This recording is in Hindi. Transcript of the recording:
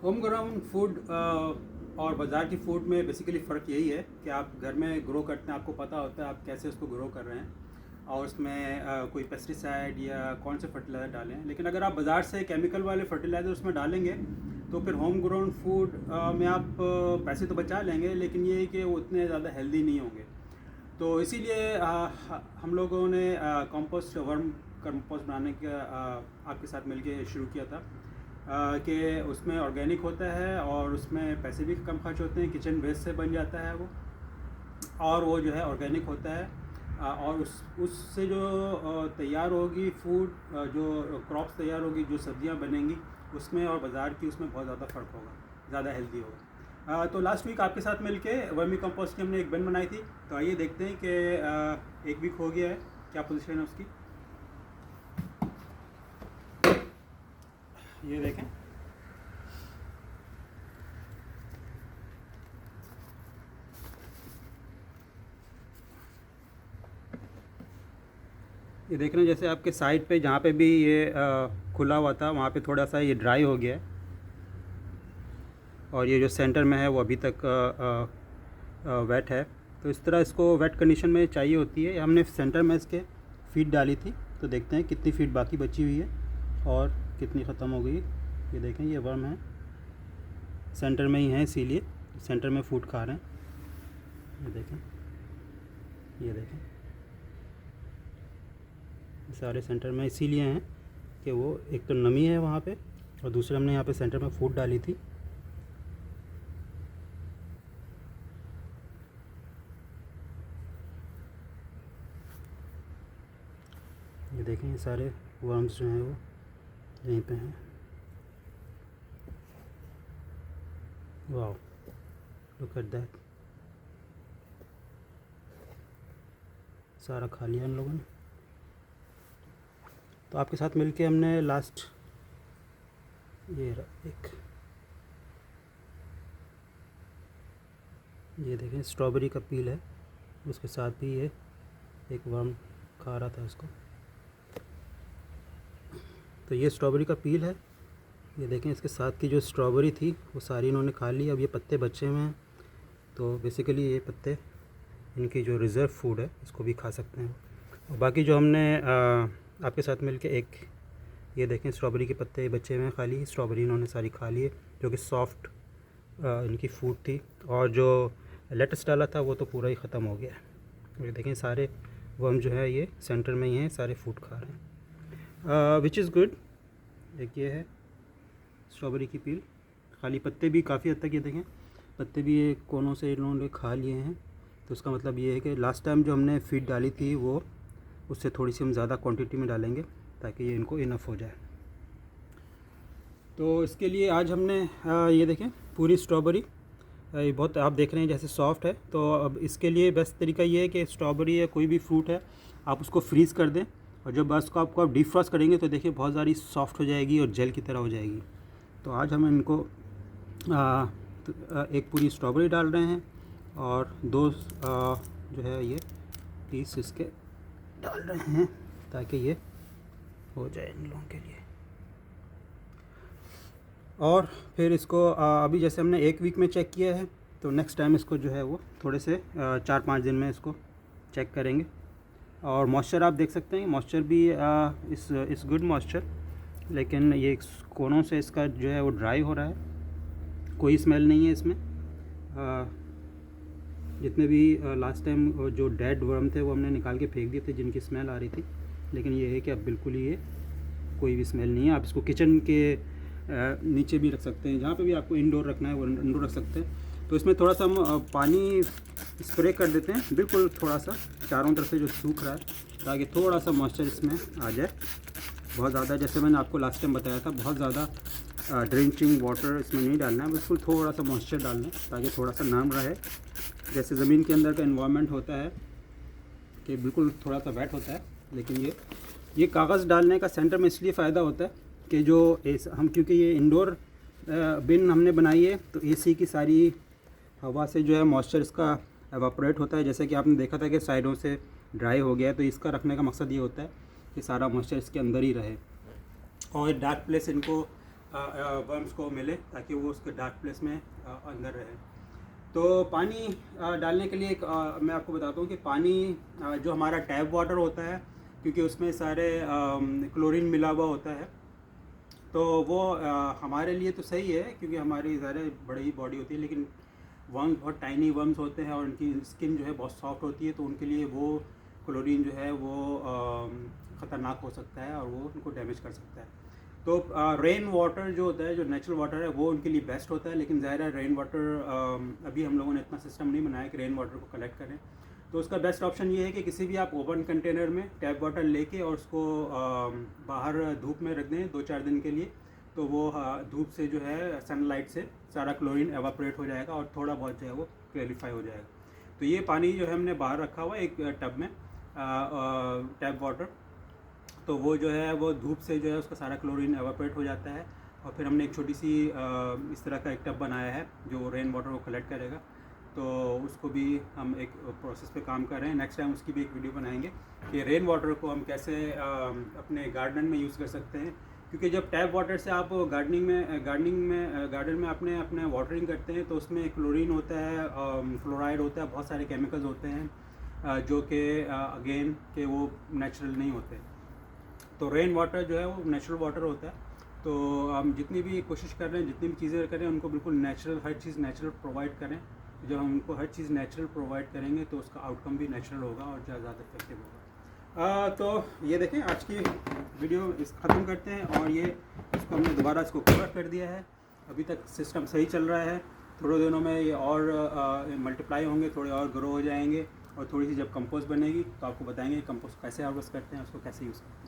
होम ग्राउंड फूड और बाज़ार की फूड में बेसिकली फ़र्क यही है कि आप घर में ग्रो करते हैं, आपको पता होता है आप कैसे उसको ग्रो कर रहे हैं और उसमें कोई पेस्टिसाइड या कौन से फर्टिलाइज़र डालें। लेकिन अगर आप बाज़ार से केमिकल वाले फर्टिलाइज़र उसमें डालेंगे तो फिर होम ग्राउंड फूड में आप पैसे तो बचा लेंगे, लेकिन ये है कि वो उतने ज़्यादा हेल्दी नहीं होंगे। तो इसीलिए हम लोगों ने कंपोस्ट वर्म कंपोस्ट बनाने का आपके साथ मिलके शुरू किया था कि उसमें ऑर्गेनिक होता है और उसमें पैसे भी कम खर्च होते हैं, किचन वेस्ट से बन जाता है वो, और वो जो है ऑर्गेनिक होता है। और उससे जो तैयार होगी फूड, जो क्रॉप्स तैयार होगी, जो सब्जियां बनेंगी, उसमें और बाज़ार की उसमें बहुत ज़्यादा फ़र्क होगा, ज़्यादा हेल्दी होगा। तो लास्ट वीक आपके साथ मिलके वर्मी कंपोस्ट की हमने एक बिन बनाई थी। तो आइए देखते हैं कि एक वीक हो गया है, क्या पोजीशन है उसकी। ये देखें, ये देख रहे हैं जैसे आपके साइड पे जहाँ पे भी ये खुला हुआ था वहाँ पे थोड़ा सा ये ड्राई हो गया है, और ये जो सेंटर में है वो अभी तक वेट है। तो इस तरह इसको वेट कंडीशन में चाहिए होती है। हमने सेंटर में इसके फीड डाली थी, तो देखते हैं कितनी फीड बाकी बची हुई है और कितनी ख़त्म हो गई। ये देखें, ये वर्म है सेंटर में ही है, इसीलिए सेंटर में फूड खा रहे हैं। ये देखें, ये देखें, सारे सेंटर में इसीलिए हैं कि वो एक तो नमी है वहाँ पे, और दूसरे हमने यहाँ पे सेंटर में फूड डाली थी। ये देखें, ये सारे वर्म्स जो हैं वो यहीं पे हैं। वाओ, लुक एट दैट, सारा खा लिया इन लोगों ने। तो आपके साथ मिलके हमने लास्ट ये एक, ये देखें स्ट्रॉबेरी का पील है, उसके साथ भी ये एक वर्म खा रहा था इसको। तो ये स्ट्रॉबेरी का पील है, ये देखें इसके साथ की जो स्ट्रॉबेरी थी वो सारी इन्होंने खा ली। अब ये पत्ते बचे हुए हैं, तो बेसिकली ये पत्ते इनकी जो रिज़र्व फूड है इसको भी खा सकते हैं। और बाकी जो हमने आपके साथ मिलके एक, ये देखें स्ट्रॉबेरी के पत्ते बचे हुए हैं, खाली स्ट्रॉबेरी इन्होंने सारी खा ली है, जो कि सॉफ्ट इनकी फूड थी। और जो लेटस डाला था वो तो पूरा ही ख़त्म हो गया है। ये देखें सारे वर्म जो है ये सेंटर में ही हैं, सारे फूड खा रहे हैं, विच इज़ गुड। एक ये है स्ट्रॉबेरी की पील, खाली पत्ते भी काफ़ी हद तक, ये देखें पत्ते भी ये कोनों से इन्होंने खा लिए हैं। तो उसका मतलब ये है कि लास्ट टाइम जो हमने फीड डाली थी वो उससे थोड़ी सी हम ज़्यादा क्वांटिटी में डालेंगे ताकि ये इनको इनफ हो जाए। तो इसके लिए आज हमने ये देखें पूरी स्ट्रॉबेरी, ये बहुत आप देख रहे हैं जैसे सॉफ्ट है। तो अब इसके लिए बेस्ट तरीका ये है कि स्ट्रॉबेरी या कोई भी फ्रूट है आप उसको फ्रीज़ कर दें, और जब बस को आपको आप डीप फ्रॉस्ट करेंगे तो देखिए बहुत सारी सॉफ्ट हो जाएगी और जेल की तरह हो जाएगी। तो आज हम इनको एक पूरी स्ट्रॉबेरी डाल रहे हैं और दो जो है ये पीस इसके डाल रहे हैं ताकि ये हो जाए इन लोगों के लिए। और फिर इसको अभी जैसे हमने एक वीक में चेक किया है, तो नेक्स्ट टाइम इसको जो है वो थोड़े से 4-5 दिन में इसको चेक करेंगे। और मॉइस्चर आप देख सकते हैं, मॉइस्चर भी इस गुड मॉइस्चर, लेकिन ये कोनों से इसका जो है वो ड्राई हो रहा है, कोई स्मेल नहीं है इसमें। जितने भी लास्ट टाइम जो डेड वर्म थे वो हमने निकाल के फेंक दिए थे जिनकी स्मेल आ रही थी, लेकिन ये है कि अब बिल्कुल ही ये कोई भी स्मेल नहीं है। आप इसको किचन के नीचे भी रख सकते हैं, जहाँ पे भी आपको इंडोर रखना है वो इंडोर रख सकते हैं। तो इसमें थोड़ा सा हम पानी स्प्रे कर देते हैं, बिल्कुल थोड़ा सा चारों तरफ से जो सूख रहा है, ताकि थोड़ा सा मॉइस्चर इसमें आ जाए। बहुत ज़्यादा, जैसे मैंने आपको लास्ट टाइम बताया था, बहुत ज़्यादा ड्रेंचिंग वाटर इसमें नहीं डालना है, बिल्कुल थोड़ा सा मॉइस्चर डालना है ताकि थोड़ा सा नम रहे। जैसे ज़मीन के अंदर का एनवायरनमेंट होता है कि बिल्कुल थोड़ा सा वेट होता है, लेकिन ये कागज़ डालने का सेंटर में इसलिए फ़ायदा होता है कि जो हम, क्योंकि ये इंडोर बिन हमने बनाई है, तो एसी की सारी हवा से जो है मॉइस्चर इसका एवापोरेट होता है। जैसे कि आपने देखा था कि साइडों से ड्राई हो गया है, तो इसका रखने का मकसद ये होता है कि सारा मॉइस्चर इसके अंदर ही रहे और डार्क प्लेस इनको वर्म्स को मिले, ताकि वो उसके डार्क प्लेस में अंदर रहे। तो पानी डालने के लिए मैं आपको बताता हूँ कि पानी जो हमारा टैप वाटर होता है, क्योंकि उसमें सारे क्लोरीन मिला हुआ होता है, तो वो हमारे लिए तो सही है, क्योंकि हमारी ज़्यादा बड़ी बॉडी होती है, लेकिन वर्म्स बहुत टाइनी वर्म्स होते हैं और उनकी स्किन जो है बहुत सॉफ्ट होती है, तो उनके लिए वो क्लोरीन जो है वो ख़तरनाक हो सकता है और वो उनको डैमेज कर सकता है। तो रेन वाटर जो होता है, जो नेचुरल वाटर है, वो उनके लिए बेस्ट होता है, लेकिन ज़ाहिर है रेन वाटर अभी हम लोगों ने इतना सिस्टम नहीं बनाया कि रेन वाटर को कलेक्ट करें। तो उसका बेस्ट ऑप्शन ये है कि किसी भी आप ओपन कंटेनर में टैप वाटर लेके और उसको बाहर धूप में रख दें 2-4 दिन के लिए, तो वो धूप से जो है सनलाइट से सारा क्लोरीन एवापोरेट हो जाएगा और थोड़ा बहुत जो है वो क्लैरिफाई हो जाएगा। तो ये पानी जो है हमने बाहर रखा हुआ है एक टब में, टैप वाटर, तो वो जो है वो धूप से जो है उसका सारा क्लोरीन एवापोरेट हो जाता है। और फिर हमने एक छोटी सी इस तरह का एक टब बनाया है जो रेन वाटर को कलेक्ट करेगा, तो उसको भी हम एक प्रोसेस पे काम कर रहे हैं। नेक्स्ट टाइम उसकी भी एक वीडियो बनाएंगे कि रेन वाटर को हम कैसे अपने गार्डन में यूज़ कर सकते हैं, क्योंकि जब टैप वाटर से आप गार्डन में अपने वाटरिंग करते हैं, तो उसमें क्लोरीन होता है, फ्लोराइड होता है, बहुत सारे केमिकल्स होते हैं जो कि अगेन के वो नेचुरल नहीं होते। तो रेन वाटर जो है वो नेचुरल वाटर होता है। तो हम जितनी भी कोशिश कर रहे हैं, जितनी भी चीज़ें करें, उनको बिल्कुल नेचुरल, हर चीज़ नेचुरल प्रोवाइड करें। जब हम उनको हर चीज़ नेचुरल प्रोवाइड करेंगे तो उसका आउटकम भी नेचुरल होगा और ज़्यादा इफेक्टिव होगा। तो ये देखें, आज की वीडियो इस ख़त्म करते हैं, और ये इसको हमने दोबारा इसको कवर कर दिया है। अभी तक सिस्टम सही चल रहा है, थोड़े दिनों में ये और मल्टीप्लाई होंगे, थोड़े और ग्रो हो जाएंगे, और थोड़ी सी जब कंपोस्ट बनेगी तो आपको बताएंगे कंपोस्ट कैसे हार्वेस्ट करते हैं, उसको कैसे यूज़ करते हैं।